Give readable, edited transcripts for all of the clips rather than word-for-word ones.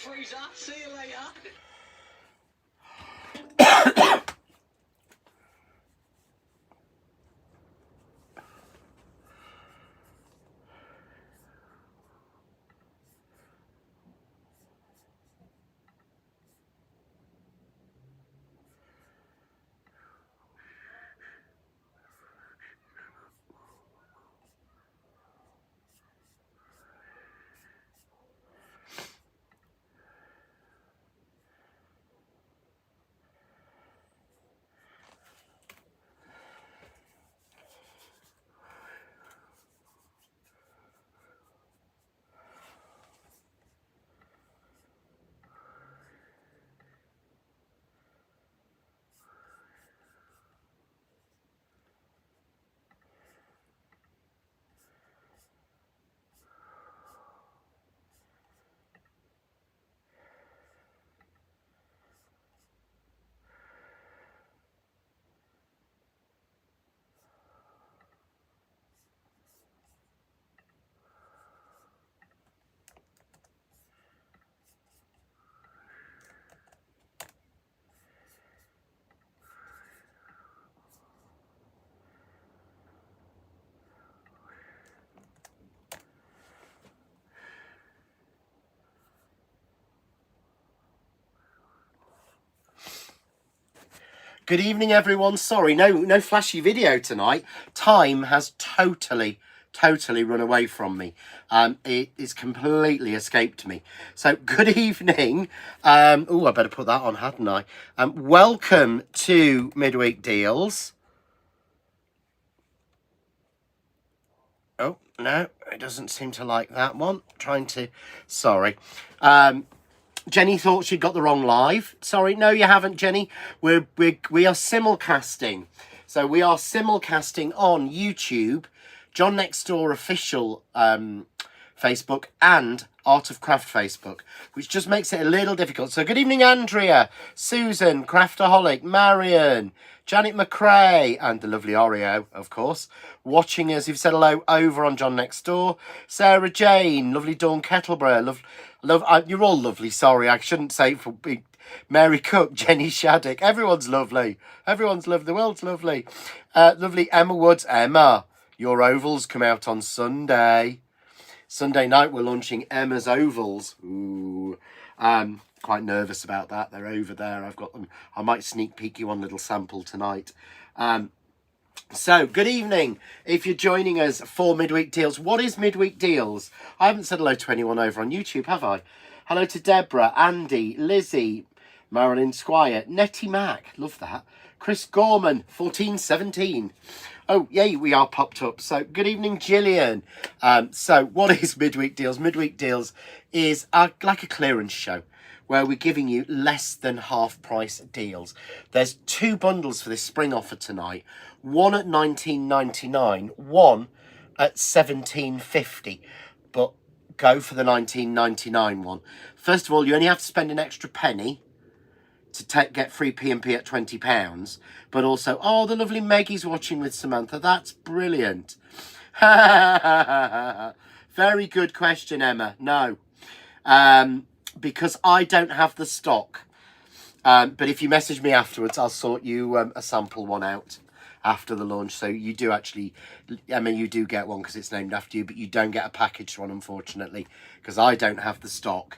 freezer. See you later. Good evening, everyone. Sorry, no flashy video tonight. Time has totally run away from me. It is completely escaped me. So good evening. Oh, I better put that on, hadn't I? Welcome to Midweek Deals. Oh, no, it doesn't seem to like that one. Sorry. Jenny thought she'd got the wrong live. Sorry, no, you haven't, Jenny. We are simulcasting. So we are simulcasting on YouTube, John Next Door official Facebook and Art of Craft Facebook, which just makes it a little difficult. So good evening, Andrea, Susan, Craftaholic, Marion, Janet McRae, and the lovely Oreo, of course, watching us. Who've said hello over on John Next Door. Sarah Jane, lovely Dawn Kettleborough, you're all lovely. Sorry, I shouldn't say it for big. Mary Cook, Jenny Shattuck. Everyone's lovely. Everyone's lovely. The world's lovely. Lovely Emma Woods. Emma, your ovals come out on Sunday. Sunday night we're launching Emma's ovals. Ooh. Quite nervous about that. They're over there. I've got them. I might sneak peek you one little sample tonight. So, good evening. If you're joining us for Midweek Deals, what is Midweek Deals? I haven't said hello to anyone over on YouTube, have I? Hello to Deborah, Andy, Lizzie, Marilyn Squire, Nettie Mack, love that. Chris Gorman, 1417. Oh, yay, we are popped up. So, good evening, Gillian. So, what is Midweek Deals? Midweek Deals is like a clearance show, where we're giving you less than half price deals. There's 2 bundles for this spring offer tonight. One at $19.99, one at $17.50. But go for the $19.99 one. First of all, you only have to spend an extra penny to get free P&P at £20. But also, oh, the lovely Maggie's watching with Samantha. That's brilliant. Very good question, Emma. No. Because I don't have the stock. But if you message me afterwards, I'll sort you a sample one out after the launch. So you do actually, I mean, you do get one because it's named after you, but you don't get a packaged one, unfortunately, because I don't have the stock.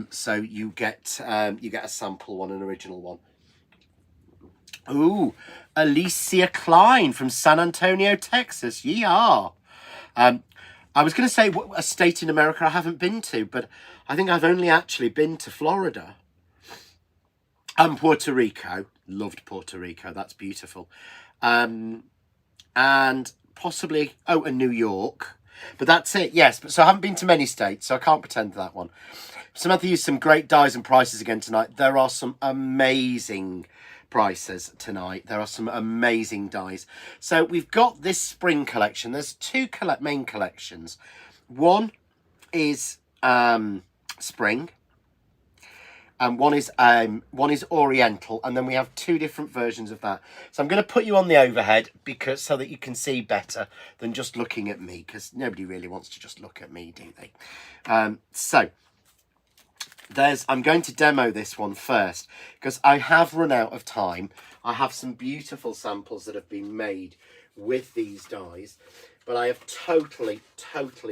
So you get a sample one, an original one. Ooh, Alicia Klein from San Antonio, Texas. Yeah. I was going to say a state in America I haven't been to, but I think I've only actually been to Florida and Puerto Rico. Loved Puerto Rico. That's beautiful. And possibly, and New York. But that's it, yes. But so I haven't been to many states, so I can't pretend that one. Samantha used some great dyes and prices again tonight. There are some amazing prices tonight. There are some amazing dyes. So we've got this spring collection. There's 2 main collections. One is spring, and one is Oriental, and then we have 2 different versions of that. So I'm going to put you on the overhead so that you can see better than just looking at me, because nobody really wants to just look at me, do they? So I'm going to demo this one first because I have run out of time. I have some beautiful samples that have been made with these dies, but I have totally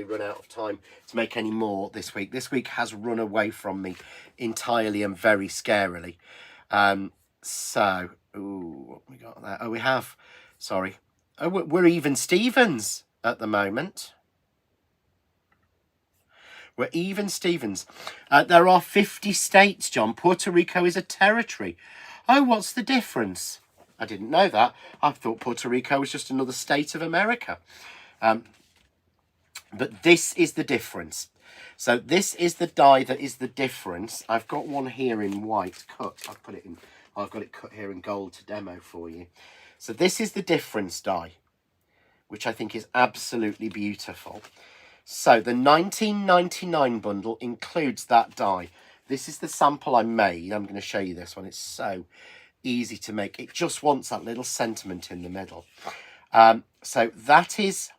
run out of time to make any more this week. This week has run away from me entirely and very scarily. So, ooh, what we got there? Oh, we have, sorry. Oh, we're even Stevens at the moment. We're even Stevens. There are 50 states, John. Puerto Rico is a territory. Oh, what's the difference? I didn't know that. I thought Puerto Rico was just another state of America. But this is the difference. So this is the die that is the difference. I've got one here in white cut. I've put it in. I've got it cut here in gold to demo for you. So this is the difference die, which I think is absolutely beautiful. So the 1999 bundle includes that die. This is the sample I made. I'm going to show you this one. It's so easy to make. It just wants that little sentiment in the middle. So that is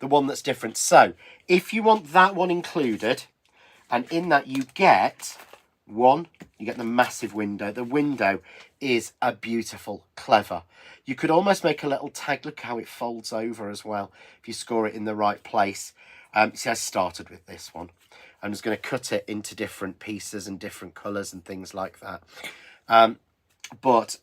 the one that's different. So if you want that one included, and in that you get you get the massive window. The window is a beautiful, clever. You could almost make a little tag. Look how it folds over as well if you score it in the right place. See, I started with this one. I'm just going to cut it into different pieces and different colours and things like that. But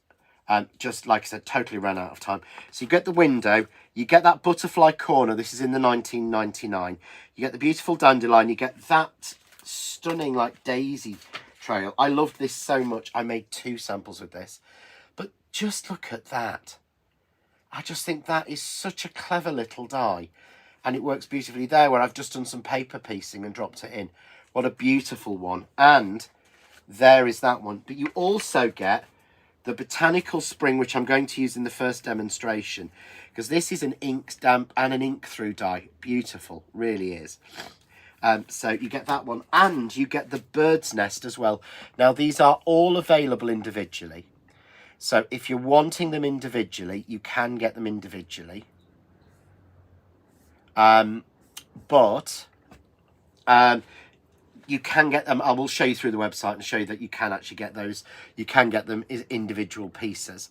just like I said, totally ran out of time. So you get the window, you get that butterfly corner. This is in the 1999. You get the beautiful dandelion. You get that stunning like daisy trail. I loved this so much. I made 2 samples with this. But just look at that. I just think that is such a clever little die. And it works beautifully there where I've just done some paper piecing and dropped it in. What a beautiful one. And there is that one. But you also get the Botanical Spring, which I'm going to use in the first demonstration. Because this is an ink stamp and an ink through die. Beautiful, really is. So you get that one. And you get the Bird's Nest as well. Now, these are all available individually. So if you're wanting them individually, you can get them individually. But you can get them. I will show you through the website and show you that you can actually get those. You can get them as individual pieces,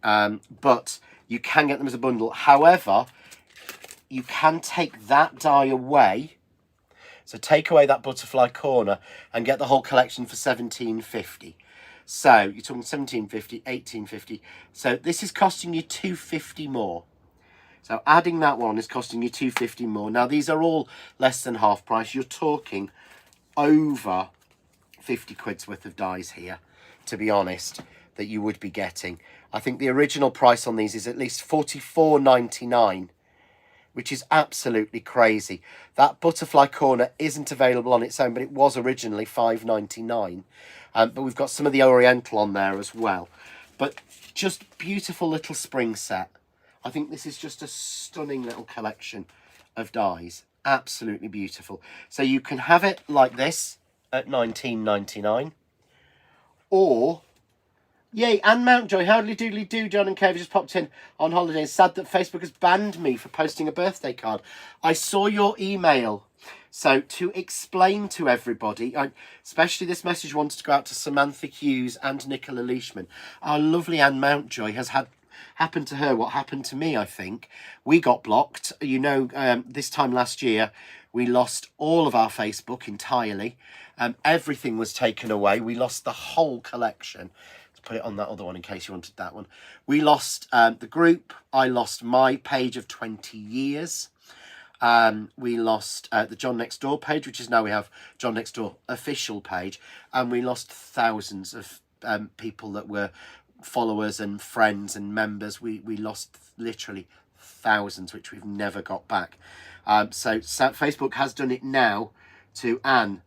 but you can get them as a bundle. However, you can take that die away. So take away that butterfly corner and get the whole collection for $17.50. So you're talking $17.50, $18.50. So this is costing you $2.50 more. So adding that one is costing you $2.50 more. Now, these are all less than half price. You're talking over 50 quid's worth of dies here, to be honest, that you would be getting. I think the original price on these is at least $44.99, which is absolutely crazy. That butterfly corner isn't available on its own, but it was originally $5.99. But we've got some of the Oriental on there as well. But just beautiful little spring set. I think this is just a stunning little collection of dies. Absolutely beautiful. So you can have it like this at $19.99. Or, yay, Anne Mountjoy, howdy doodly do, John and Kev just popped in on holiday. It's sad that Facebook has banned me for posting a birthday card. I saw your email. So to explain to everybody, especially this message wanted to go out to Samantha Hughes and Nicola Leishman. Our lovely Anne Mountjoy has happened to her what happened to me, I think. We got blocked. You know, this time last year, we lost all of our Facebook entirely. Everything was taken away. We lost the whole collection. Let's put it on that other one in case you wanted that one. We lost the group. I lost my page of 20 years. We lost the John Next Door page, which is now we have John Next Door official page. And we lost thousands of people that were followers and friends and members. We lost literally thousands, which we've never got back. So Facebook has done it now to Anne.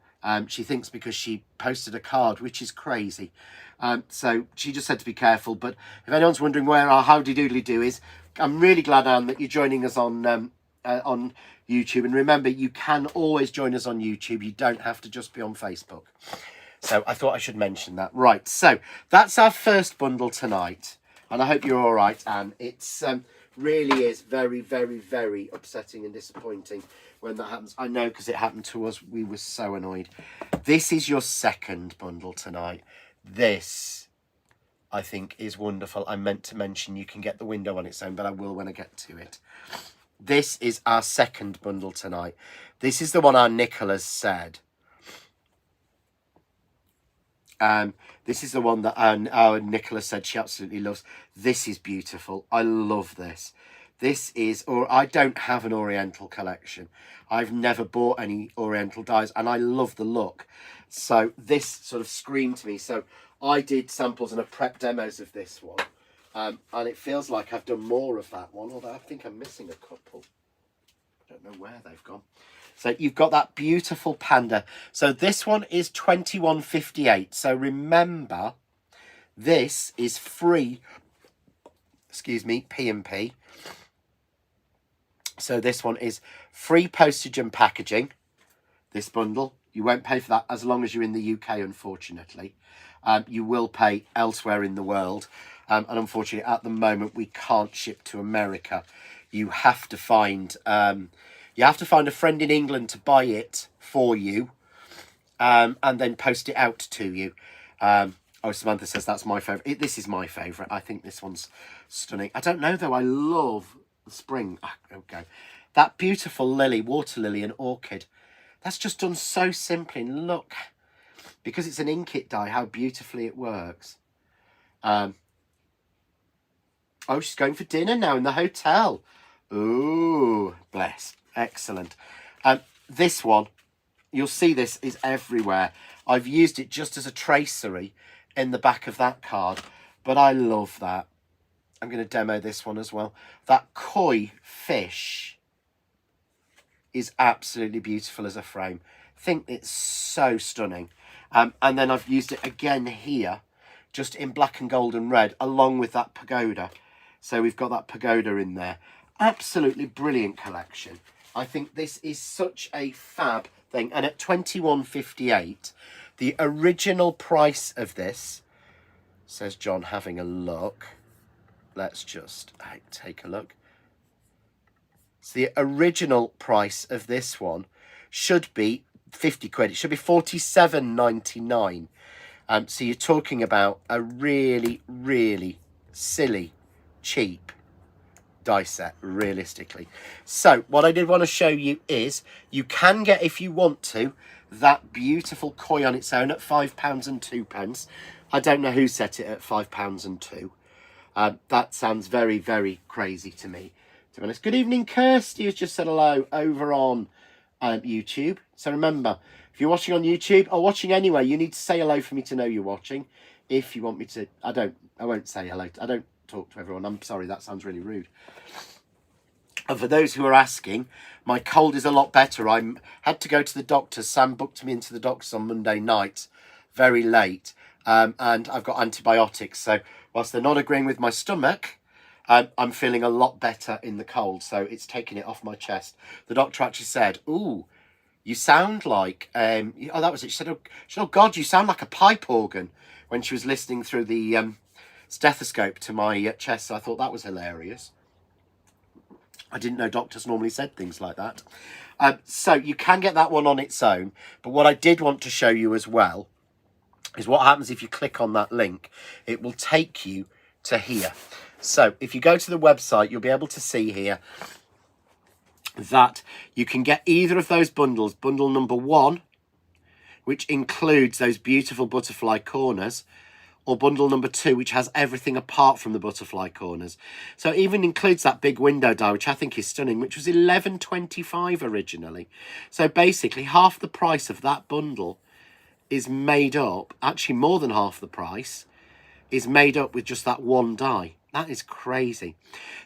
She thinks because she posted a card, which is crazy. So she just said to be careful. But if anyone's wondering where our howdy doodly do is, I'm really glad, Anne, that you're joining us on YouTube. And remember, you can always join us on YouTube. You don't have to just be on Facebook. So I thought I should mention that. Right, so that's our first bundle tonight. And I hope you're all right, Anne. It's really is very, very, very upsetting and disappointing when that happens. I know, because it happened to us. We were so annoyed. This is your second bundle tonight. This, I think, is wonderful. I meant to mention you can get the window on its own, but I will when I get to it. This is our second bundle tonight. This is the one our Nicholas said. This is the one that our Nicholas said she absolutely loves. This is beautiful. I love this. This is, or I don't have an Oriental collection. I've never bought any Oriental dyes, and I love the look. So this sort of screamed to me. So I did samples and a prep demos of this one. And it feels like I've done more of that one, although I think I'm missing a couple. I don't know where they've gone. So you've got that beautiful panda. So this one is $21.58. So remember, this is free, excuse me, P&P. So this one is free postage and packaging, this bundle. You won't pay for that as long as you're in the UK, unfortunately. You will pay elsewhere in the world. And unfortunately, at the moment, we can't ship to America. You have to find a friend in England to buy it for you, and then post it out to you. Oh, Samantha says that's my favourite. This is my favourite. I think this one's stunning. I don't know, though. I love the spring. Okay. That beautiful lily, water lily and orchid. That's just done so simply. And look, because it's an inkjet dye, how beautifully it works. Oh, she's going for dinner now in the hotel. Ooh, bless. Excellent. This one, you'll see this is everywhere. I've used it just as a tracery in the back of that card, but I love that. I'm going to demo this one as well. That koi fish is absolutely beautiful as a frame. I think it's so stunning. And then I've used it again here, just in black and gold and red, along with that pagoda. So we've got that pagoda in there. Absolutely brilliant collection. I think this is such a fab thing. And at $21.58, the original price of this, says John, having a look. Let's just take a look. So the original price of this one should be 50 quid. It should be $47.99. So you're talking about a really, really silly, cheap die set, realistically. So what I did want to show you is you can get, if you want to, that beautiful koi on its own at £5 and 2p. I don't know who set it at £5 and 2. That sounds very, very crazy to me, to be honest. Good evening, Kirsty, who's just said hello over on YouTube. So remember, if you're watching on YouTube or watching anywhere, you need to say hello for me to know you're watching. If you want me to, I won't say hello. I don't talk to everyone. I'm sorry, that sounds really rude. And for those who are asking, my cold is a lot better. I had to go to the doctor. Sam booked me into the doctor's on Monday night, very late, and I've got antibiotics. So whilst they're not agreeing with my stomach, I'm feeling a lot better in the cold. So it's taking it off my chest. The doctor actually said, "Ooh, you sound like," oh, that was it. She said, "Oh God, you sound like a pipe organ," when she was listening through the stethoscope to my chest. So I thought that was hilarious. I didn't know doctors normally said things like that. So you can get that one on its own. But what I did want to show you as well is what happens if you click on that link. It will take you to here. So if you go to the website, you'll be able to see here that you can get either of those bundles. Bundle number 1, which includes those beautiful butterfly corners, or bundle number 2, which has everything apart from the butterfly corners. So it even includes that big window die, which I think is stunning, which was $11.25 originally. So basically half the price of that bundle is made up, actually more than half the price, is made up with just that one die. That is crazy.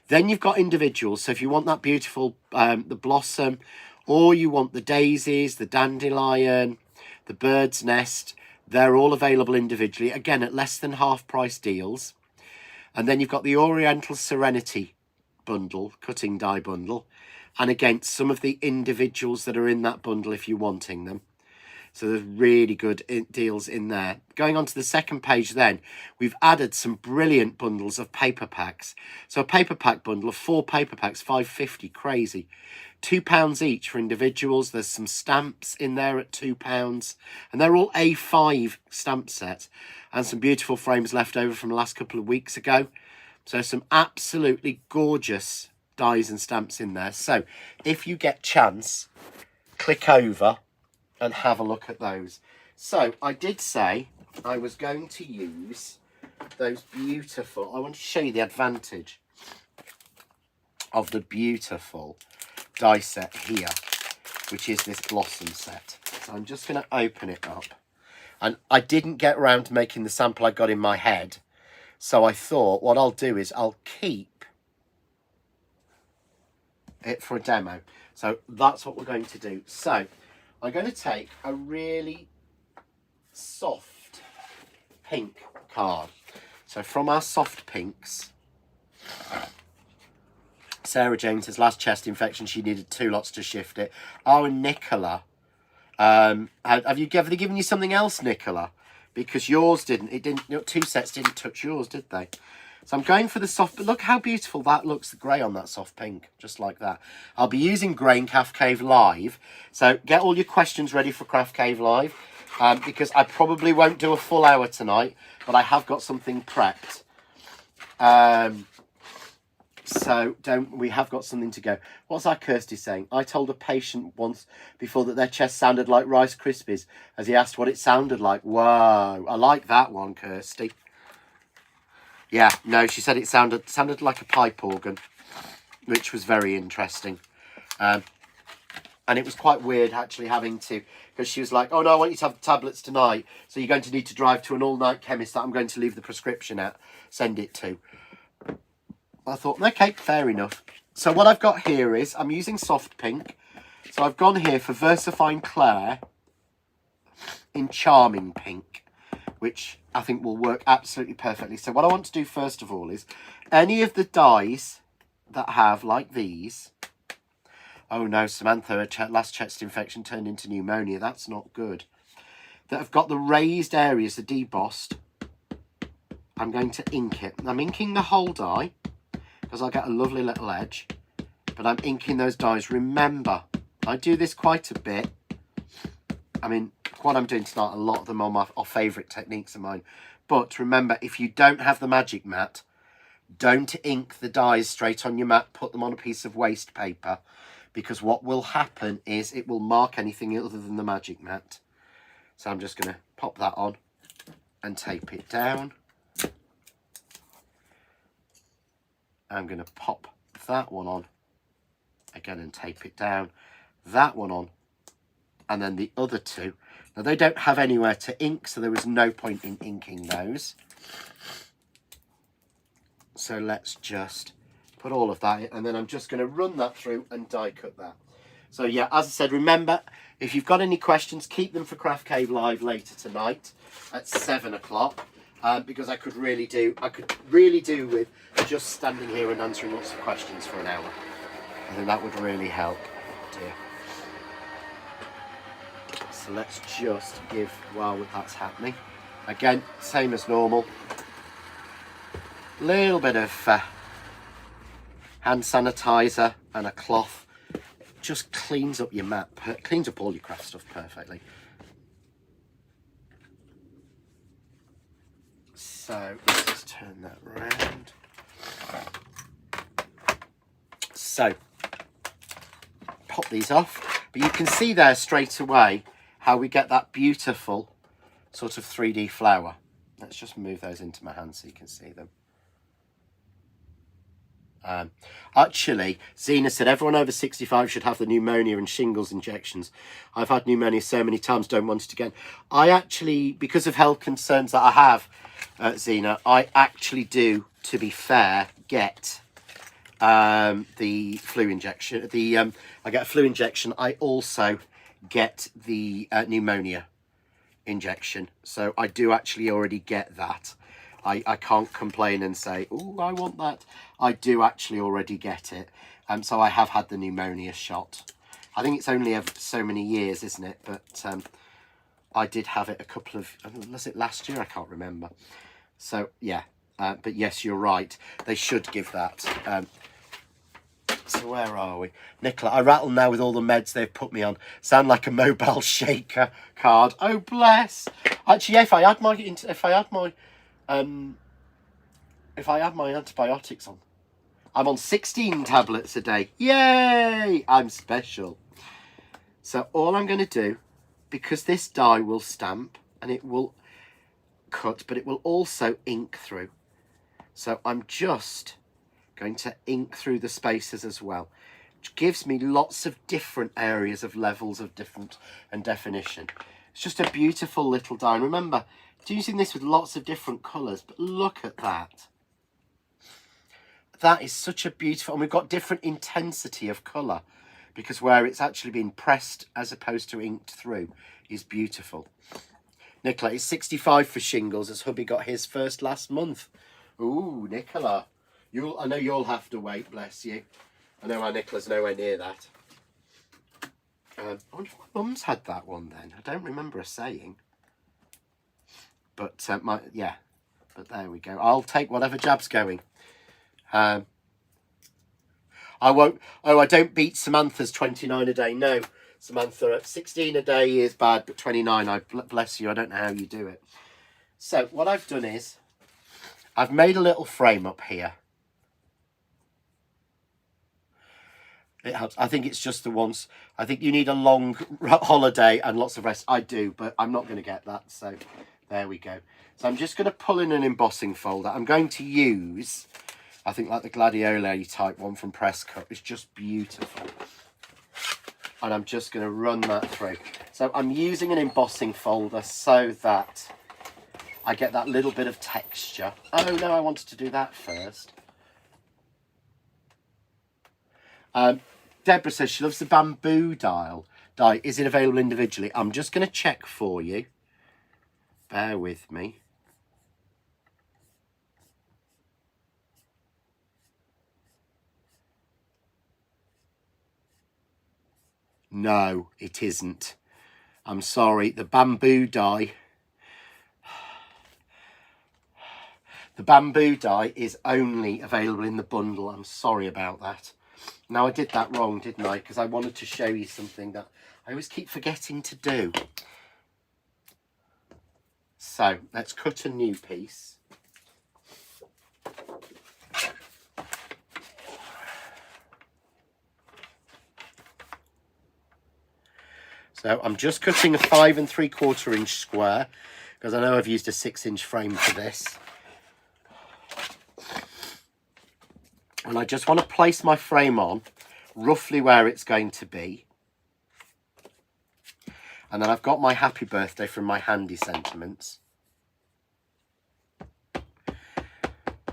Then you've got individuals. So if you want that beautiful, the blossom, or you want the daisies, the dandelion, the bird's nest, they're all available individually, again, at less than half price deals. And then you've got the Oriental Serenity bundle, cutting die bundle, and again, some of the individuals that are in that bundle if you're wanting them. So there's really good deals in there. Going on to the second page then, we've added some brilliant bundles of paper packs. So a paper pack bundle of 4 paper packs, £5.50, crazy. £2 each for individuals. There's some stamps in there at £2. And they're all A5 stamp sets. And some beautiful frames left over from the last couple of weeks ago. So some absolutely gorgeous dies and stamps in there. So if you get chance, click over and have a look at those. So I did say I was going to use those beautiful, I want to show you the advantage of the beautiful die set here, which is this blossom set. So I'm just going to open it up. And I didn't get around to making the sample I got in my head. So I thought what I'll do is I'll keep it for a demo. So that's what we're going to do. So I'm going to take a really soft pink card. So from our soft pinks, Sarah James's last chest infection, she needed 2 lots to shift it. Oh, and Nicola, have they given you something else, Nicola? Because yours didn't. It didn't. 2 sets didn't touch yours, did they? So I'm going for the soft, but look how beautiful that looks, the grey on that soft pink, just like that. I'll be using grey in Craft Cave Live. So get all your questions ready for Craft Cave Live, because I probably won't do a full hour tonight, but I have got something prepped. So we have got something to go. What's our Kirsty saying? I told a patient once before that their chest sounded like Rice Krispies as he asked what it sounded like. Whoa, I like that one, Kirsty. Yeah, no, she said it sounded like a pipe organ, which was very interesting. And it was quite weird actually having to, because she was like, oh no, I want you to have the tablets tonight. So you're going to need to drive to an all-night chemist that I'm going to leave the prescription at, send it to. I thought, okay, fair enough. So what I've got here is, I'm using soft pink. So I've gone here for VersaFine Claire in Charming Pink, which I think will work absolutely perfectly. So what I want to do first of all is, any of the dies that have, like these, oh no, Samantha, her last chest infection turned into pneumonia, that's not good, that have got the raised areas, the debossed, I'm going to ink it. I'm inking the whole die, because I'll get a lovely little edge, but I'm inking those dies. Remember, I do this quite a bit. I mean, what I'm doing tonight, a lot of them are favourite techniques of mine. But remember, if you don't have the magic mat, don't ink the dies straight on your mat. Put them on a piece of waste paper, because what will happen is it will mark anything other than the magic mat. So I'm just going to pop that on and tape it down. I'm going to pop that one on again and tape it down, that one on, and then the other two. Now they don't have anywhere to ink, so there was no point in inking those. So let's just put all of that in, and then I'm just going to run that through and die cut that. So yeah, as I said, remember, if you've got any questions, keep them for Craft Cave Live later tonight at 7 o'clock. Because I could really do with just standing here and answering lots of questions for an hour. I think that would really help. Dear. So let's just give while that's happening. Again, same as normal. Little bit of hand sanitizer and a cloth. It just cleans up your mat, cleans up all your craft stuff perfectly. So let's just turn that around. So pop these off, but you can see there straight away how we get that beautiful sort of 3D flower. Let's just move those into my hand so you can see them. Actually, Zena said everyone over 65 should have the pneumonia and shingles injections. I've had pneumonia so many times, don't want it again. I actually, because of health concerns that I have, Zena, I actually do, to be fair, get the flu injection. I get a flu injection. I also get the pneumonia injection. So I do actually already get that. I can't complain and say, oh, I want that. I do actually already get it. So I have had the pneumonia shot. I think it's only ever so many years, isn't it? But I did have it a couple of, was it last year? I can't remember. So yeah, but yes, you're right. They should give that. So where are we? Nicola, I rattle now with all the meds they've put me on. Sound like a mobile shaker card. Oh bless. Actually, yeah, if I had my antibiotics on, I'm on 16 tablets a day. Yay! I'm special. So all I'm going to do, because this die will stamp and it will cut, but it will also ink through. So I'm just going to ink through the spaces as well, which gives me lots of different areas of levels of different and definition. It's just a beautiful little die. And remember, using this with lots of different colours, but look at that. That is such a beautiful, and we've got different intensity of colour because where it's actually been pressed as opposed to inked through is beautiful. Nicola, it's 65 for shingles as hubby got his first last month. Ooh, Nicola. I know you'll have to wait, bless you. I know our Nicola's nowhere near that. I wonder if my mum's had that one then. I don't remember her saying. But but there we go. I'll take whatever jab's going. I won't. Oh, I don't beat Samantha's 29 a day. No, Samantha, at 16 a day is bad, but 29, I bless you. I don't know how you do it. So what I've done is I've made a little frame up here. It helps. I think it's just the once. I think you need a long holiday and lots of rest. I do, but I'm not going to get that. So there we go. So I'm just going to pull in an embossing folder. I'm going to use, I think, like the Gladioli type one from Press Cut. It's just beautiful. And I'm just going to run that through. So I'm using an embossing folder so that I get that little bit of texture. Oh no, I wanted to do that first. Deborah says she loves the bamboo die. Is it available individually? I'm just going to check for you. Bear with me. No, it isn't. I'm sorry. The bamboo die. The bamboo die is only available in the bundle. I'm sorry about that. Now, I did that wrong, didn't I? Because I wanted to show you something that I always keep forgetting to do. So, let's cut a new piece. So, I'm just cutting a 5 3/4 inch square because I know I've used a 6-inch frame for this. And I just want to place my frame on roughly where it's going to be. And then I've got my happy birthday from my handy sentiments.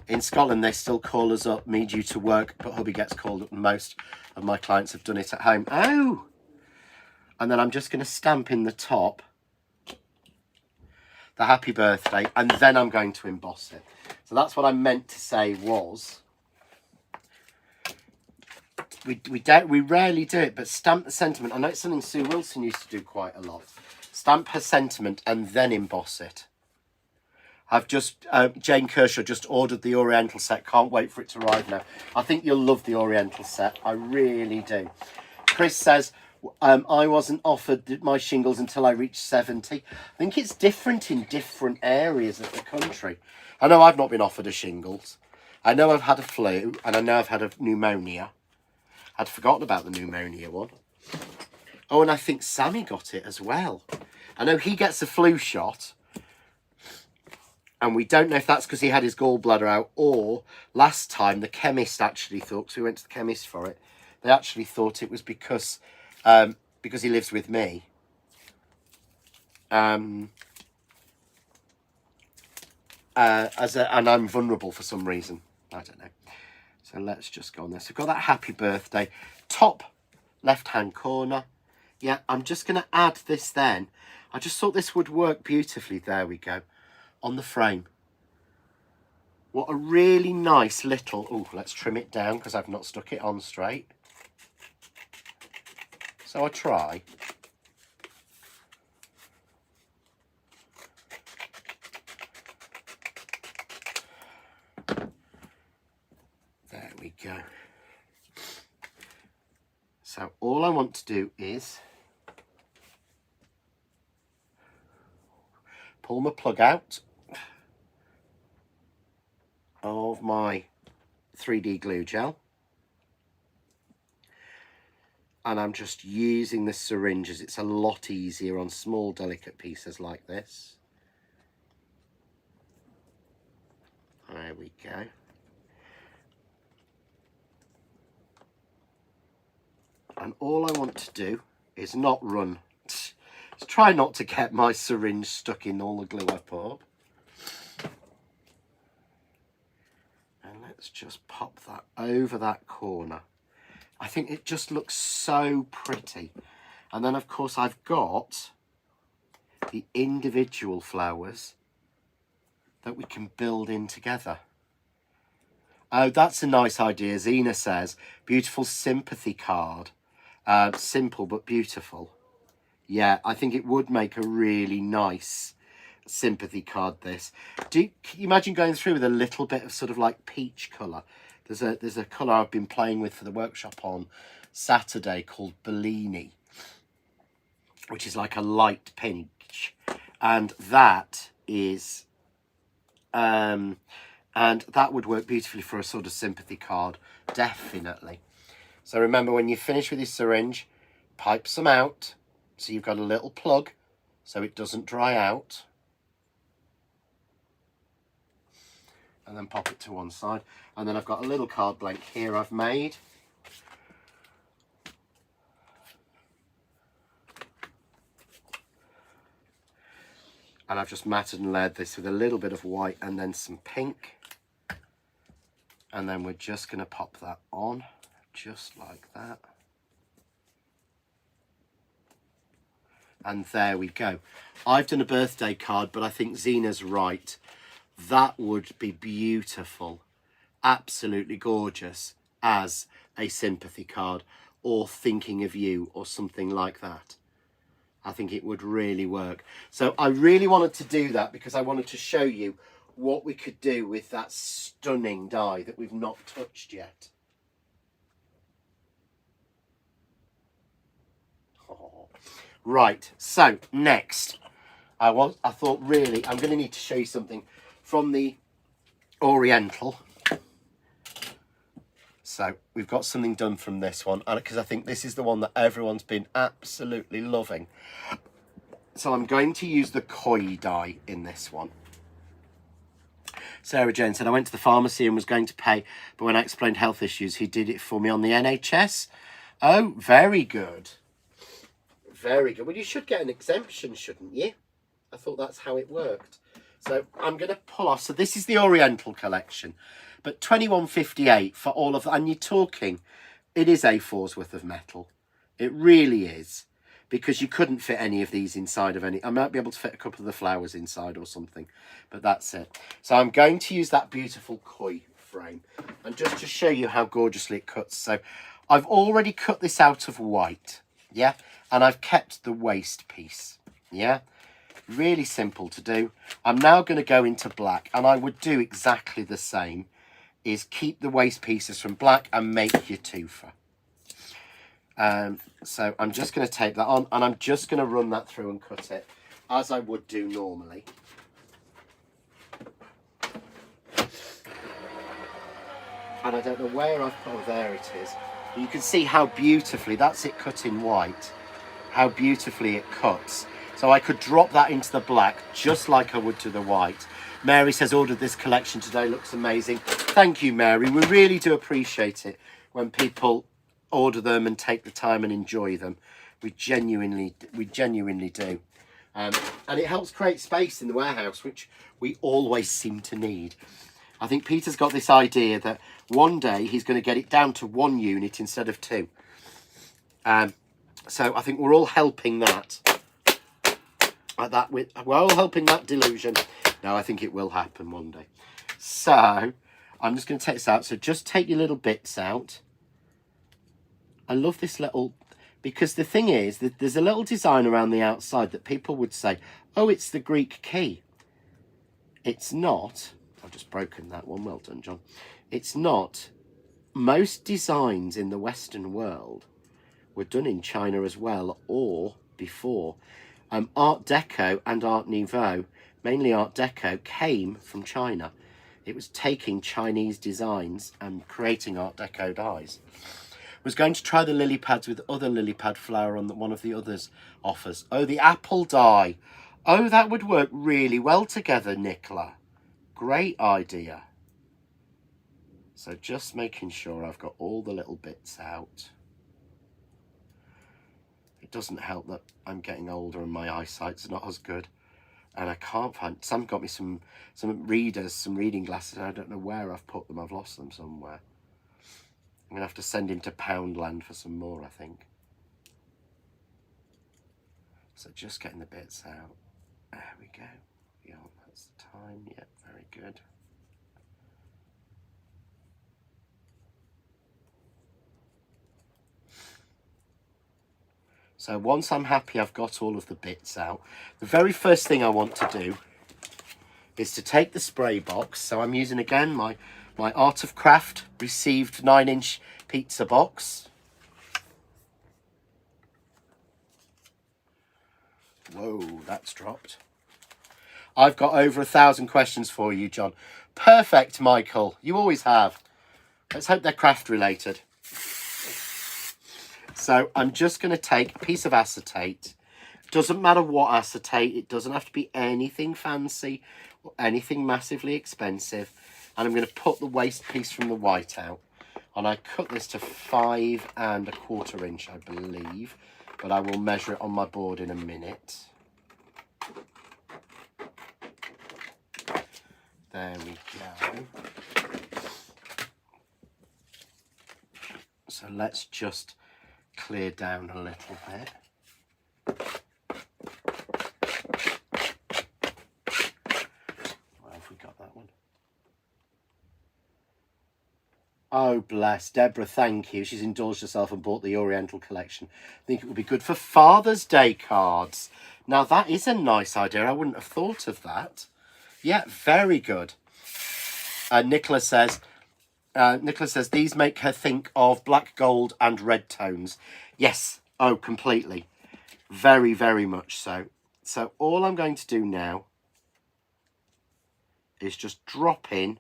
In Scotland, they still call us up, me due to work, but hubby gets called up and most of my clients have done it at home. Oh! And then I'm just going to stamp in the top the happy birthday, and then I'm going to emboss it. So that's what I meant to say was, we rarely do it, but stamp the sentiment. I know it's something Sue Wilson used to do quite a lot. Stamp her sentiment and then emboss it. I've just, Jane Kershaw just ordered the Oriental set. Can't wait for it to arrive now. I think you'll love the Oriental set. I really do. Chris says, I wasn't offered my shingles until I reached 70. I think it's different in different areas of the country. I know I've not been offered a shingles. I know I've had a flu, and I know I've had a pneumonia. I'd forgotten about the pneumonia one. Oh, and I think Sammy got it as well. I know he gets a flu shot. And we don't know if that's because he had his gallbladder out, or last time the chemist actually thought, because we went to the chemist for it, they actually thought it was because he lives with me. And I'm vulnerable for some reason. I don't know. So let's just go on this. We've got that happy birthday. Top left-hand corner. Yeah, I'm just going to add this then. I just thought this would work beautifully. There we go. On the frame. What a really nice little... Oh, let's trim it down because I've not stuck it on straight. So I try. go. So all I want to do is pull my plug out of my 3D glue gel. And I'm just using the syringe as it's a lot easier on small delicate pieces like this. There we go. And all I want to do is not run. Try not to get my syringe stuck in all the glue I put. And let's just pop that over that corner. I think it just looks so pretty. And then of course I've got the individual flowers that we can build in together. Oh, that's a nice idea. Zena says, beautiful sympathy card. Simple but beautiful. Yeah, I think it would make a really nice sympathy card, this. Can you imagine going through with a little bit of sort of like peach colour? There's a colour I've been playing with for the workshop on Saturday called Bellini, which is like a light peach. And that is... and that would work beautifully for a sort of sympathy card, definitely. So remember, when you finish with your syringe, pipe some out, so you've got a little plug, so it doesn't dry out. And then pop it to one side. And then I've got a little card blank here I've made. And I've just matted and layered this with a little bit of white and then some pink. And then we're just going to pop that on, just like that. And there we go. I've done a birthday card, but I think Zena's right. That would be beautiful, absolutely gorgeous as a sympathy card, or thinking of you, or something like that. I think it would really work. So I really wanted to do that because I wanted to show you what we could do with that stunning die that we've not touched yet. Oh. Right, so next, I thought really I'm going to need to show you something from the Oriental. So we've got something done from this one, because I think this is the one that everyone's been absolutely loving. So I'm going to use the koi die in this one. Sarah Jane said, I went to the pharmacy and was going to pay, but when I explained health issues, he did it for me on the NHS. Oh, very good. Very good. Well, you should get an exemption, shouldn't you? I thought that's how it worked. So I'm going to pull off. So this is the Oriental collection, but £21.58 for all of, and you're talking, it is A4's worth of metal. It really is, because you couldn't fit any of these inside of any. I might be able to fit a couple of the flowers inside or something, but that's it. So I'm going to use that beautiful koi frame, and just to show you how gorgeously it cuts. So I've already cut this out of white, yeah, and I've kept the waste piece, yeah. Really simple to do. I'm now going to go into black, and I would do exactly the same, is keep the waste pieces from black and make your twofer. So I'm just going to tape that on, and I'm just going to run that through and cut it as I would do normally. And I don't know where I've put, oh, there it is. You can see how beautifully, that's it cut in white, how beautifully it cuts. So I could drop that into the black just like I would to the white. Mary says, ordered this collection today, looks amazing. Thank you, Mary. We really do appreciate it when people order them and take the time and enjoy them. We genuinely do. And it helps create space in the warehouse, which we always seem to need. I think Peter's got this idea that one day he's going to get it down to 1 unit instead of 2. So I think we're all helping that. We're all helping that delusion. No, I think it will happen one day. So I'm just going to take this out. So just take your little bits out. I love this little, because the thing is that there's a little design around the outside that people would say, oh, it's the Greek key. It's not. I've just broken that one. Well done, John. It's not. most designs in the Western world were done in China as well, or before. Art Deco and Art Nouveau, mainly Art Deco, came from China. It was taking Chinese designs and creating Art Deco dies. Was going to try the lily pads with other lily pad flower on one of the others offers. Oh, the apple dye. Oh, that would work really well together, Nicola. Great idea. So just making sure I've got all the little bits out. It doesn't help that I'm getting older and my eyesight's not as good. And I can't find... Sam got me some readers, some reading glasses. And I don't know where I've put them. I've lost them somewhere. I'm going to have to send him to Poundland for some more, I think. So just getting the bits out. There we go. Yeah, that's the time. Yeah, very good. So once I'm happy I've got all of the bits out, the very first thing I want to do is to take the spray box. So I'm using again my Art of Craft received 9-inch pizza box. Whoa, that's dropped. I've got over 1,000 questions for you, John. Perfect, Michael. You always have. Let's hope they're craft related. So I'm just going to take a piece of acetate. Doesn't matter what acetate. It doesn't have to be anything fancy or anything massively expensive. And I'm going to put the waste piece from the white out. And I cut this to 5 1/4 inch, I believe. But I will measure it on my board in a minute. There we go. So let's just clear down a little bit. Where have we got that one? Oh, bless. Deborah, thank you. She's indulged herself and bought the Oriental collection. I think it would be good for Father's Day cards. Now, that is a nice idea. I wouldn't have thought of that. Yeah, very good. Nicola says, these make her think of black, gold and red tones. Yes. Oh, completely. Very, very much so. So all I'm going to do now is just drop in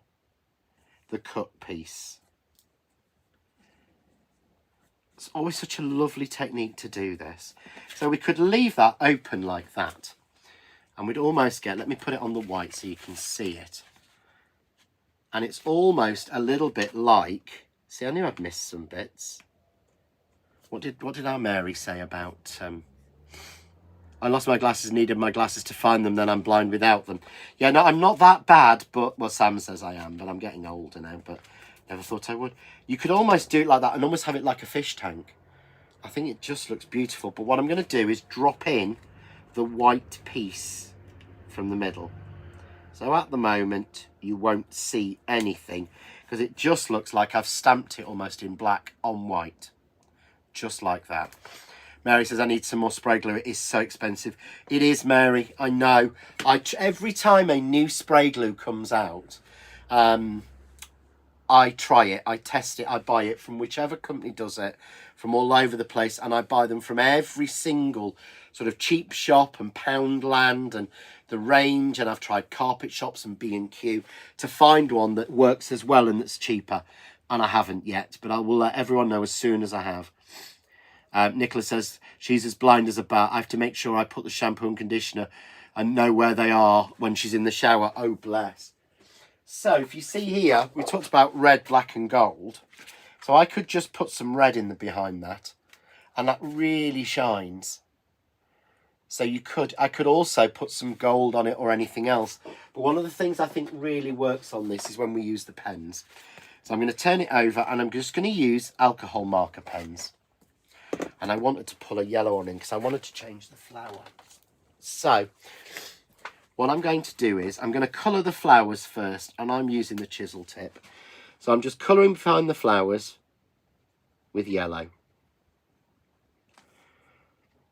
the cut piece. It's always such a lovely technique to do this. So we could leave that open like that. And we'd almost get, let me put it on the white so you can see it. And it's almost a little bit like, see, I knew I'd missed some bits. What did our Mary say about, I lost my glasses, needed my glasses to find them, then I'm blind without them. Yeah, no, I'm not that bad, but, well, Sam says I am, but I'm getting older now, but never thought I would. You could almost do it like that and almost have it like a fish tank. I think it just looks beautiful, but what I'm going to do is drop in the white piece from the middle. So at the moment, you won't see anything because it just looks like I've stamped it almost in black on white. Just like that. Mary says, I need some more spray glue. It is so expensive. It is, Mary. I know. Every time a new spray glue comes out, I try it. I test it. I buy it from whichever company does it, from all over the place. And I buy them from every single sort of cheap shop and Poundland and the range. And I've tried carpet shops and B&Q to find one that works as well and that's cheaper. And I haven't yet, but I will let everyone know as soon as I have. Nicola says she's as blind as a bat. I have to make sure I put the shampoo and conditioner and know where they are when she's in the shower. Oh, bless. So if you see here, we talked about red, black and gold. So I could just put some red in behind that. And that really shines. So I could also put some gold on it or anything else. But one of the things I think really works on this is when we use the pens. So I'm going to turn it over and I'm just going to use alcohol marker pens. And I wanted to pull a yellow one in because I wanted to change the flower. So what I'm going to do is I'm going to colour the flowers first, and I'm using the chisel tip. So I'm just colouring behind the flowers with yellow.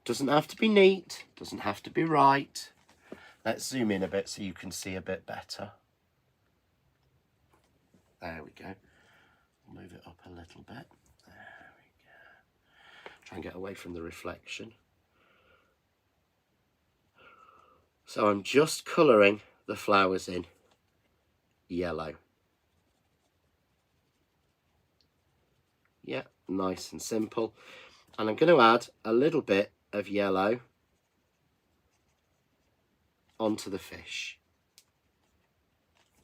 Doesn't have to be neat, doesn't have to be right. Let's zoom in a bit so you can see a bit better. There we go. Move it up a little bit. There we go. Try and get away from the reflection. So I'm just colouring the flowers in yellow. Yeah, nice and simple. And I'm going to add a little bit of yellow onto the fish,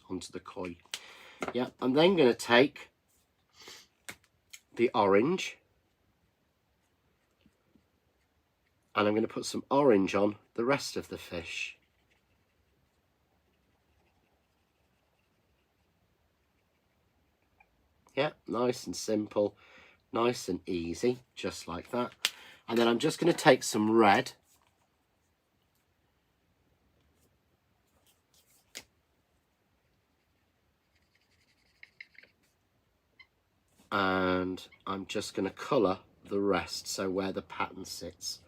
onto the koi. Yeah, I'm then going to take the orange and I'm going to put some orange on the rest of the fish. Yeah, nice and simple, nice and easy, just like that. And then I'm just going to take some red and I'm just going to colour the rest, so where the pattern sits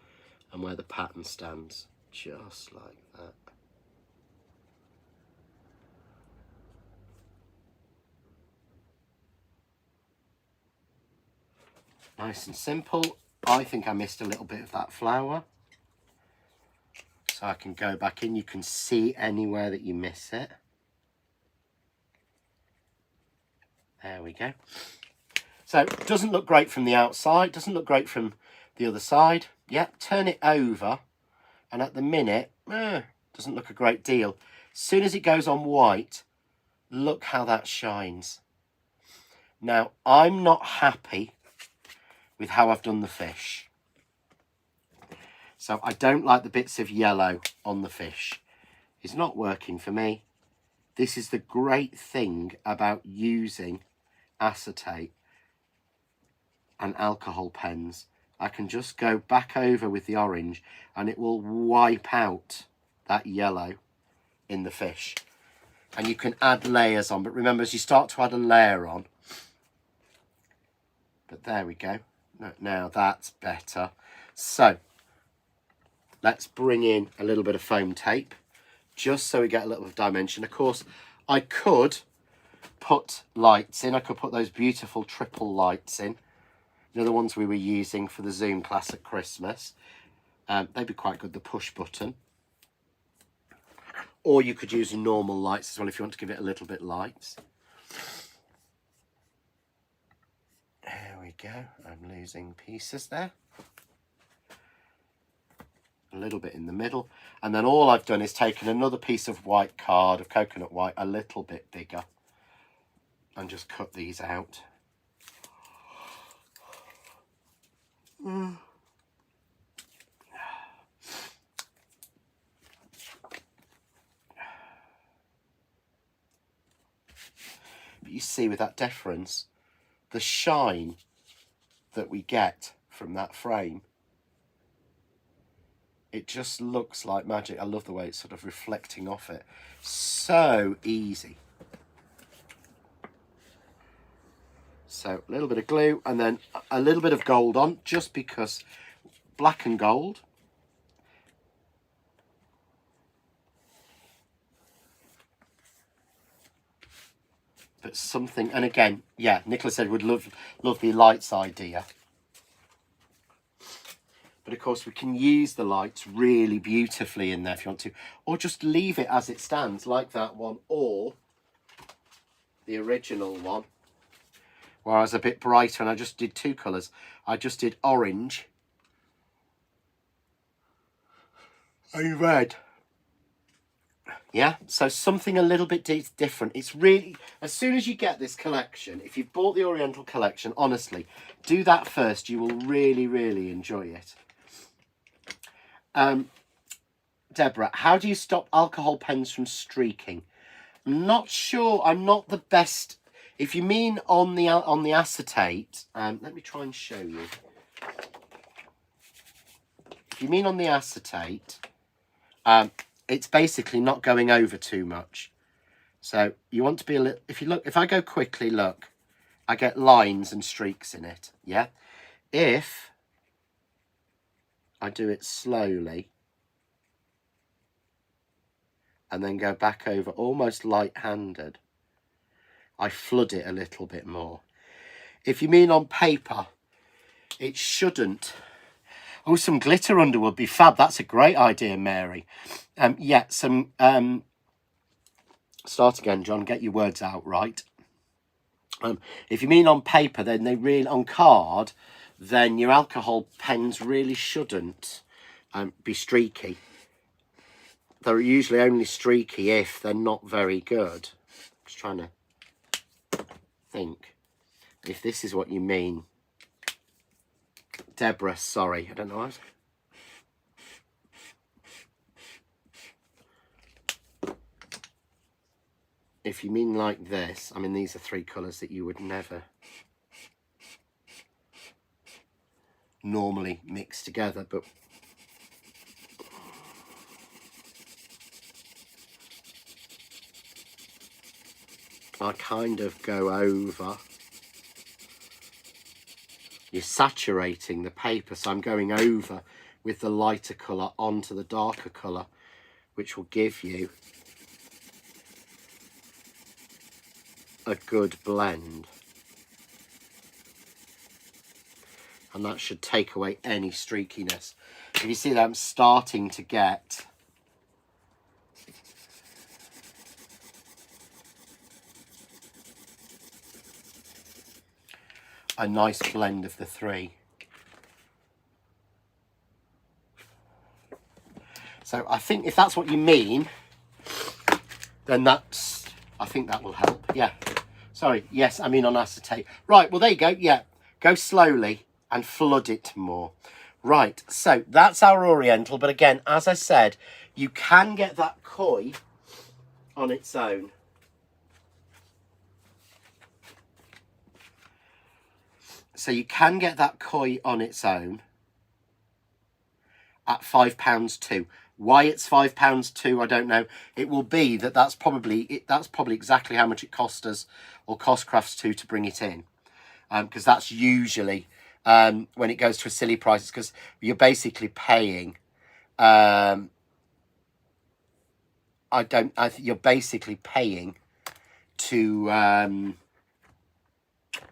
and where the pattern stands, just like that. Nice and simple. I think I missed a little bit of that flower, so I can go back in. You can see anywhere that you miss it. There we go. So it doesn't look great from the outside, doesn't look great from the other side. Yeah, turn it over, and at the minute, doesn't look a great deal. As soon as it goes on white, look how that shines. Now, I'm not happy with how I've done the fish. So I don't like the bits of yellow on the fish. It's not working for me. This is the great thing about using acetate and alcohol pens. I can just go back over with the orange and it will wipe out that yellow in the fish. And you can add layers on, but remember, as you start to add a layer on, but there we go. Now that's better. So let's bring in a little bit of foam tape, just so we get a little bit of dimension. Of course, I could put lights in. I could put those beautiful triple lights in. You know, the ones we were using for the Zoom class at Christmas. They'd be quite good, the push button. Or you could use normal lights as well if you want to give it a little bit light. There we go. I'm losing pieces there. A little bit in the middle. And then all I've done is taken another piece of white card, of coconut white, a little bit bigger, and just cut these out. But you see with that difference, the shine that we get from that frame, it just looks like magic. I love the way it's sort of reflecting off it. So easy. So a little bit of glue and then a little bit of gold on, just because black and gold. But something, and again, yeah, Nicola said would love the lights idea. But of course we can use the lights really beautifully in there if you want to, or just leave it as it stands, like that one, or the original one, where I was a bit brighter and I just did two colours. I just did orange and red. Yeah, so something a little bit different. It's really, as soon as you get this collection, if you've bought the Oriental collection, honestly, do that first. You will really, really enjoy it. Deborah, how do you stop alcohol pens from streaking? I'm not sure. I'm not the best. If you mean on the acetate, let me try and show you. If you mean on the acetate, it's basically not going over too much. So you want to be a little, if you look, if I go quickly, look, I get lines and streaks in it. Yeah. If I do it slowly and then go back over almost light-handed, I flood it a little bit more. If you mean on paper, it shouldn't. Oh, some glitter under would be fab. That's a great idea, Mary. Yeah, some... start again, John. Get your words out right. If you mean on paper, then they really... On card, then your alcohol pens really shouldn't be streaky. They're usually only streaky if they're not very good. Just trying to think if this is what you mean. Deborah, sorry, I don't know. If you mean like this, I mean, these are 3 colours that you would never normally mix together, but I kind of go over. You're saturating the paper, so I'm going over with the lighter colour onto the darker colour, which will give you a good blend. And that should take away any streakiness. If you see that I'm starting to get a nice blend of the 3. So I think if that's what you mean, then that's, I think that will help. Yeah. Sorry. Yes, I mean on acetate. Right. Well, there you go. Yeah. Go slowly and flood it more. Right. So that's our Oriental. But again, as I said, you can get that koi on its own. So you can get that koi on its own at £5 too. Why it's £5 too, I don't know. It will be that's probably exactly how much it cost us, or cost Crafts to bring it in, because that's usually when it goes to a silly price, because you're basically paying. You're basically paying to.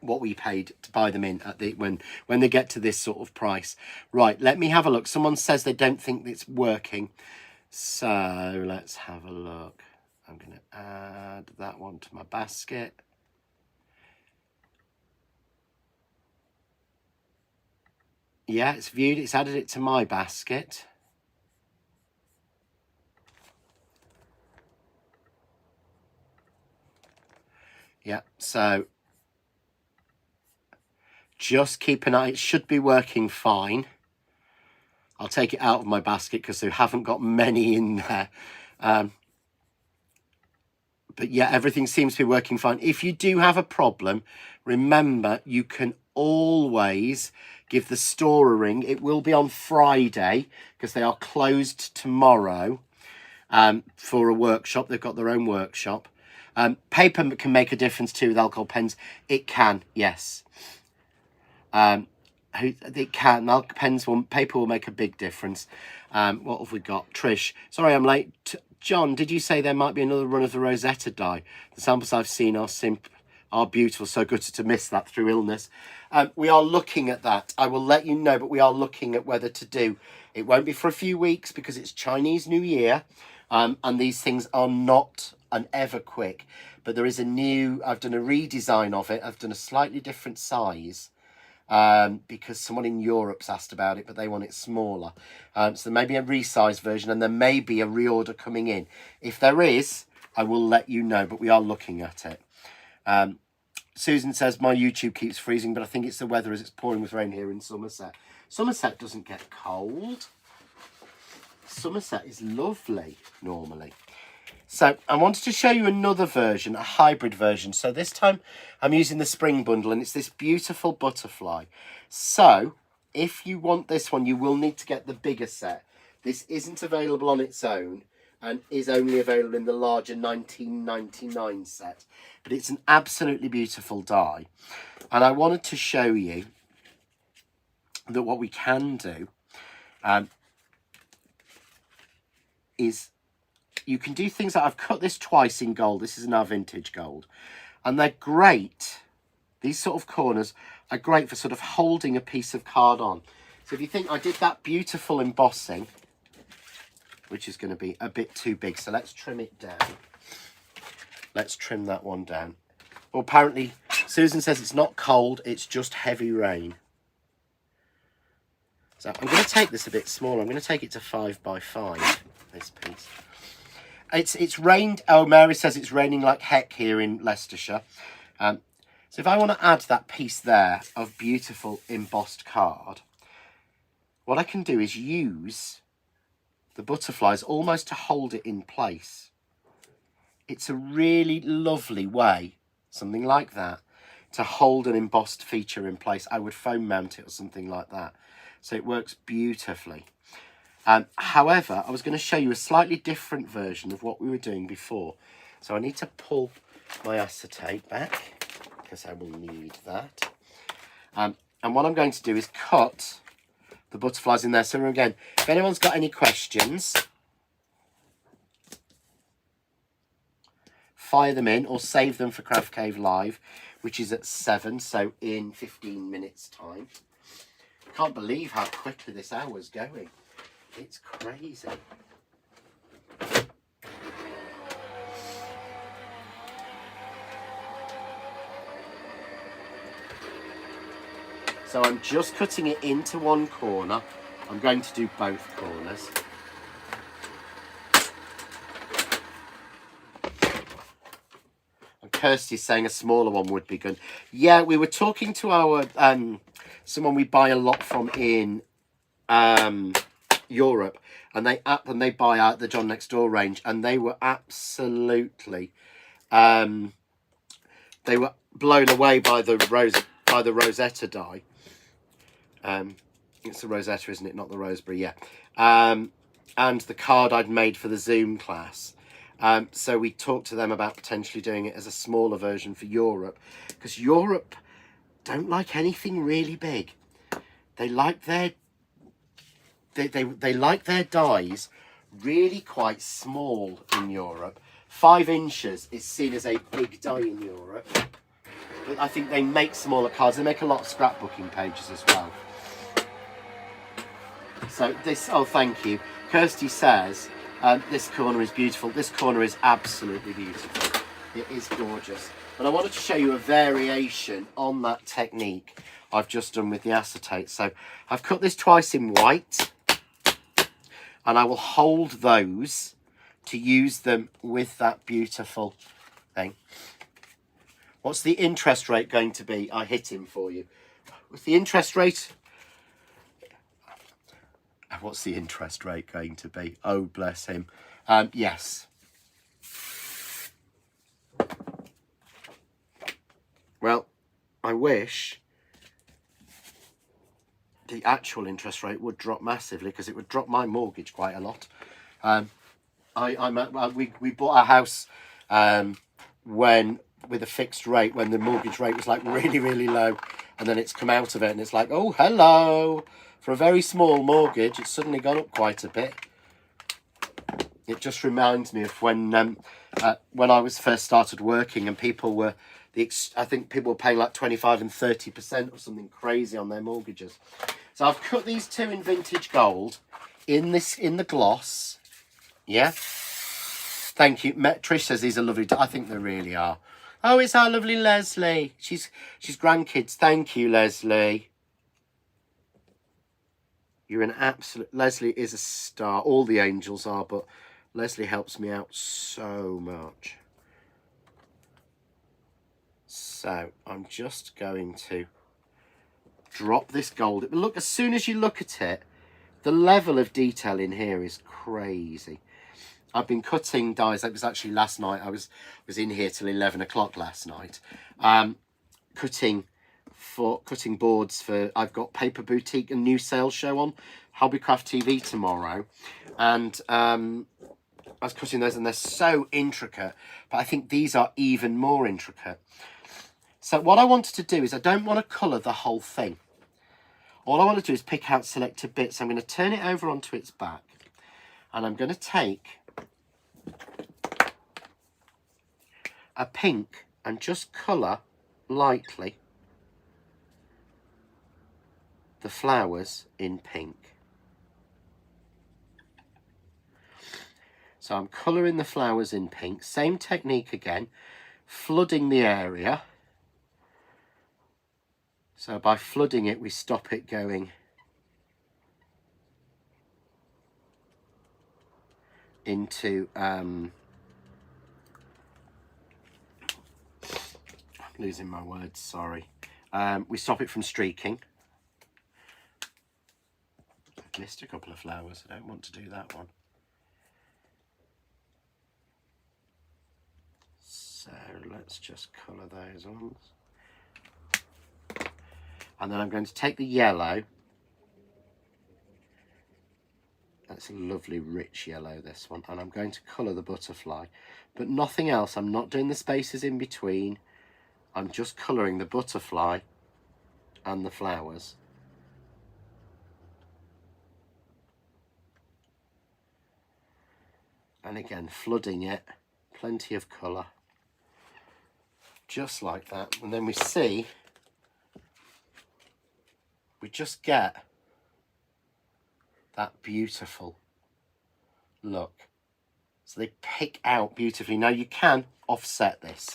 What we paid to buy them in at the when they get to this sort of price. Right, let me have a look. Someone says they don't think it's working, so let's have a look. I'm going to add that one to my basket. Yeah, it's viewed. It's added it to my basket. Yeah, so just keep an eye. It should be working fine. I'll take it out of my basket because they haven't got many in there. But yeah, everything seems to be working fine. If you do have a problem, remember you can always give the store a ring. It will be on Friday because they are closed tomorrow for a workshop. They've got their own workshop. Paper can make a difference too with alcohol pens. It can, yes. It can. Alcohol pens paper will make a big difference. What have we got? Trish, sorry I'm late. John, did you say there might be another run of the Rosetta die? The samples I've seen are beautiful. So good to miss that through illness. We are looking at that. I will let you know, but we are looking at whether to do. It won't be for a few weeks because it's Chinese New Year, and these things are not an ever quick. But there is I've done a redesign of it. I've done a slightly different size. Because someone in Europe's asked about it, but they want it smaller. So there may be a resized version, and there may be a reorder coming in. If there is, I will let you know, but we are looking at it. Susan says, my YouTube keeps freezing, but I think it's the weather as it's pouring with rain here in Somerset. Somerset doesn't get cold. Somerset is lovely, normally. So I wanted to show you another version, a hybrid version. So this time I'm using the spring bundle, and it's this beautiful butterfly. So if you want this one, you will need to get the bigger set. This isn't available on its own and is only available in the larger 1999 set. But it's an absolutely beautiful die. And I wanted to show you that what we can do is... You can do things like I've cut this twice in gold. This is now vintage gold. And they're great These sort of corners are great for sort of holding a piece of card on. So if you think I did that beautiful embossing, which is going to be a bit too big, so let's trim it down. Let's trim that one down. Well, apparently Susan says it's not cold, it's just heavy rain. So I'm going to take this a bit smaller. I'm going to take it to 5 by 5, this piece. It's rained. Oh, Mary says it's raining like heck here in Leicestershire. So if I want to add that piece there of beautiful embossed card, what I can do is use the butterflies almost to hold it in place. It's a really lovely way, something like that, to hold an embossed feature in place. I would foam mount it or something like that. So it works beautifully. However, I was going to show you a slightly different version of what we were doing before. So I need to pull my acetate back because I will need that. And what I'm going to do is cut the butterflies in there. So again, if anyone's got any questions, fire them in or save them for Craft Cave Live, which is at 7, so in 15 minutes time. Can't believe how quickly this hour's going. It's crazy. So I'm just cutting it into one corner. I'm going to do both corners. And Kirsty's saying a smaller one would be good. Yeah, we were talking to our someone we buy a lot from in Europe, and they buy out the John Next Door range, and they were absolutely they were blown away by the Rosetta dye. It's the Rosetta, isn't it? Not the Roseberry, yeah. And the card I'd made for the Zoom class. So we talked to them about potentially doing it as a smaller version for Europe, because Europe don't like anything really big. They like their they like their dies really quite small in Europe. 5 inches is seen as a big die in Europe. But I think they make smaller cards. They make a lot of scrapbooking pages as well. So this, oh, thank you. Kirsty says, this corner is beautiful. This corner is absolutely beautiful. It is gorgeous. But I wanted to show you a variation on that technique I've just done with the acetate. So I've cut this twice in white, and I will hold those to use them with that beautiful thing. What's the interest rate going to be? I hit him for you. What's the interest rate? What's the interest rate going to be? Oh, bless him. Yes. Well, I wish the actual interest rate would drop massively, because it would drop my mortgage quite a lot. We bought our house with a fixed rate when the mortgage rate was like really, really low, and then it's come out of it and it's like, oh, hello. For a very small mortgage, it's suddenly gone up quite a bit. It just reminds me of when I was first started working, and people were I think people were paying like 25 and 30% or something crazy on their mortgages. So I've cut these 2 in vintage gold in the gloss. Yeah. Thank you. Trish says these are lovely. I think they really are. Oh, it's our lovely Leslie. She's grandkids. Thank you, Leslie. You're an absolute... Leslie is a star. All the angels are, but Leslie helps me out so much. So I'm just going to drop this gold. Look, as soon as you look at it, the level of detail in here is crazy. I've been cutting dies. It was actually last night. I was in here till 11 o'clock last night, cutting boards for. I've got Paper Boutique, a new sales show on Hobbycraft TV tomorrow, and I was cutting those, and they're so intricate. But I think these are even more intricate. So what I wanted to do is, I don't want to colour the whole thing. All I want to do is pick out selected bits. I'm going to turn it over onto its back, and I'm going to take a pink and just colour lightly the flowers in pink. So I'm colouring the flowers in pink. Same technique again, flooding the area. So by flooding it, we stop it going into, I'm losing my words, sorry. We stop it from streaking. I've missed a couple of flowers, I don't want to do that one. So let's just colour those ones. And then I'm going to take the yellow. That's a lovely rich yellow, this one. And I'm going to colour the butterfly. But nothing else. I'm not doing the spaces in between. I'm just colouring the butterfly and the flowers. And again, flooding it. Plenty of colour. Just like that. And then we see, we just get that beautiful look. So they pick out beautifully. Now you can offset this.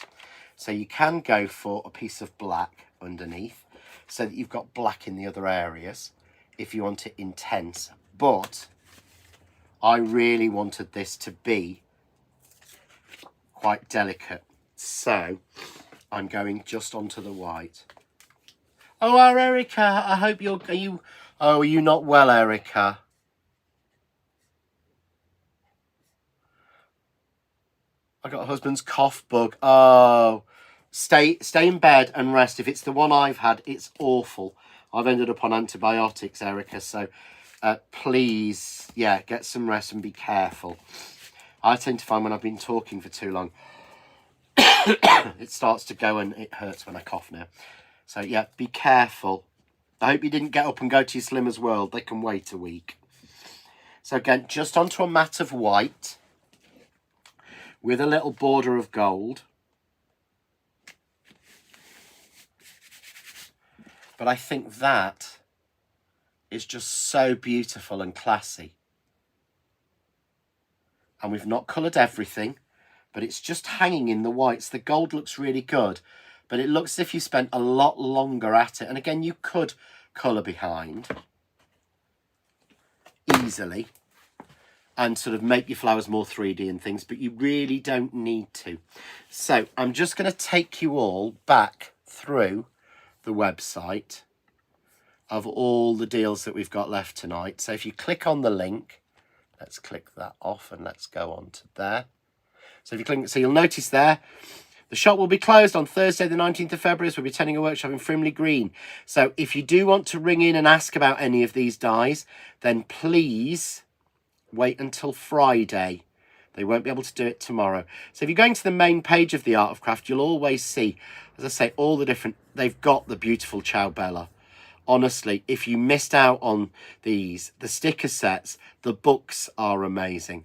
So you can go for a piece of black underneath so that you've got black in the other areas if you want it intense. But I really wanted this to be quite delicate. So I'm going just onto the white. Oh, our Erica, I hope are you not well, Erica? I got a husband's cough bug. Oh, stay in bed and rest. If it's the one I've had, it's awful. I've ended up on antibiotics, Erica. So please, yeah, get some rest and be careful. I tend to find when I've been talking for too long, it starts to go and it hurts when I cough now. So yeah, be careful. I hope you didn't get up and go to your Slimmer's World. They can wait a week. So again, just onto a mat of white with a little border of gold. But I think that is just so beautiful and classy. And we've not coloured everything, but it's just hanging in the whites. The gold looks really good, but it looks as if you spent a lot longer at it. And again, you could colour behind easily and sort of make your flowers more 3D and things, but you really don't need to. So I'm just going to take you all back through the website of all the deals that we've got left tonight. So if you click on the link, let's click that off and let's go on to there. So if you click, so you'll notice there, the shop will be closed on Thursday the 19th of February as we'll be attending a workshop in Frimley Green. So if you do want to ring in and ask about any of these dies, then please wait until Friday. They won't be able to do it tomorrow. So if you're going to the main page of the Art of Craft, you'll always see, as I say, all the different, they've got the beautiful Ciao Bella. Honestly, if you missed out on these, the sticker sets, the books are amazing.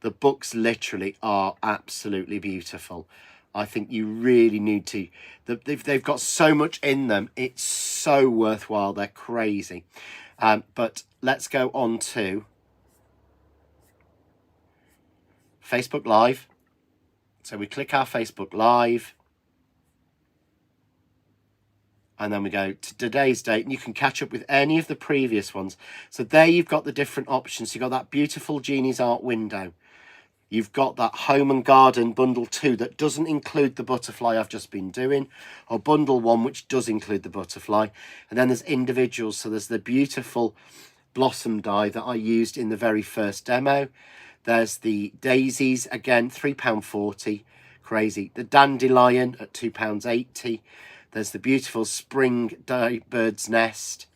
The books literally are absolutely beautiful. I think you really need to, they've got so much in them. It's so worthwhile. They're crazy. But let's go on to Facebook Live. So we click our Facebook Live. And then we go to today's date, and you can catch up with any of the previous ones. So there you've got the different options. You've got that beautiful Genie's Art window. You've got that Home and Garden Bundle 2 that doesn't include the butterfly I've just been doing, or Bundle 1, which does include the butterfly. And then there's individuals. So there's the beautiful Blossom die that I used in the very first demo. There's the daisies, again, £3.40, crazy. The dandelion at £2.80. There's the beautiful spring bird's nest.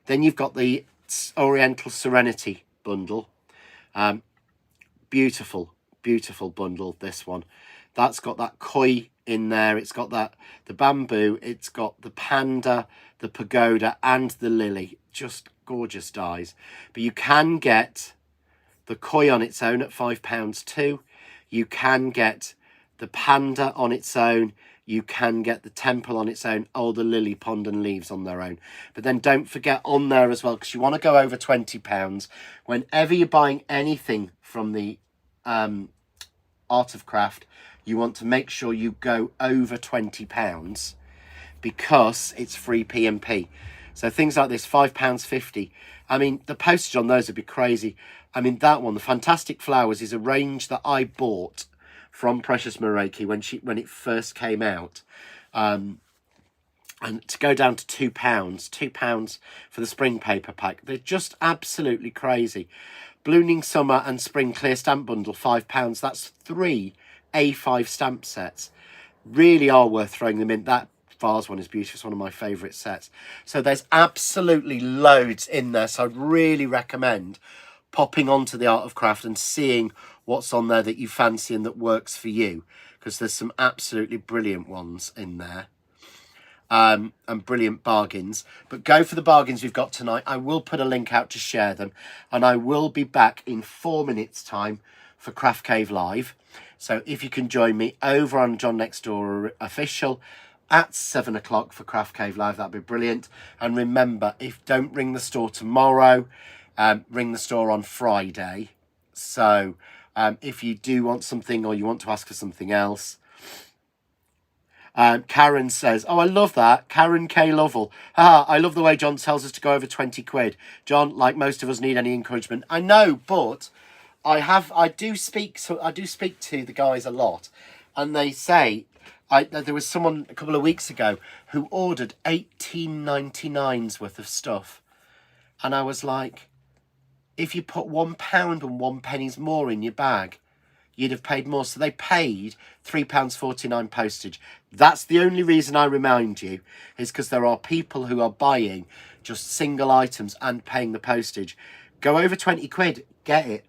Then you've got the Oriental Serenity bundle. Beautiful, beautiful bundle, this one. That's got that koi in there. It's got that the bamboo. It's got the panda, the pagoda, and the lily. Just gorgeous dies. But you can get the koi on its own at £5 too. You can get the panda on its own. you can get the temple on its own, or the lily pond and leaves on their own. But then don't forget on there as well, because you want to go over £20. Whenever you're buying anything from the Art of Craft, you want to make sure you go over £20, because it's free P&P. So things like this, £5.50. I mean, the postage on those would be crazy. I mean, that one, the Fantastic Flowers, is a range that I bought from Precious Mareki when it first came out. And to go down to £2 for the spring paper pack, they're just absolutely crazy. Ballooning Summer and Spring Clear Stamp Bundle, £5. That's 3 A5 stamp sets. Really are worth throwing them in. That vase one is beautiful. It's one of my favourite sets. So there's absolutely loads in there. So I'd really recommend popping onto the Art of Craft and seeing what's on there that you fancy and that works for you, because there's some absolutely brilliant ones in there. And brilliant bargains. But go for the bargains we've got tonight. I will put a link out to share them, and I will be back in 4 minutes time for Craft Cave Live. So if you can join me over on John Next Door Official at 7 o'clock for Craft Cave Live, that'd be brilliant. And remember, don't ring the store tomorrow, ring the store on Friday. So if you do want something, or you want to ask for something else. Karen says, oh, I love that. Karen K. Lovell. I love the way John tells us to go over 20 quid. John, like most of us, need any encouragement. I know, but I do speak to the guys a lot, and they say, there was someone a couple of weeks ago who ordered £18.99's worth of stuff. And I was like, if you put £1 and 1 pennies more in your bag, you'd have paid more. So they paid £3.49 postage. That's the only reason I remind you, is because there are people who are buying just single items and paying the postage. Go over 20 quid, get it.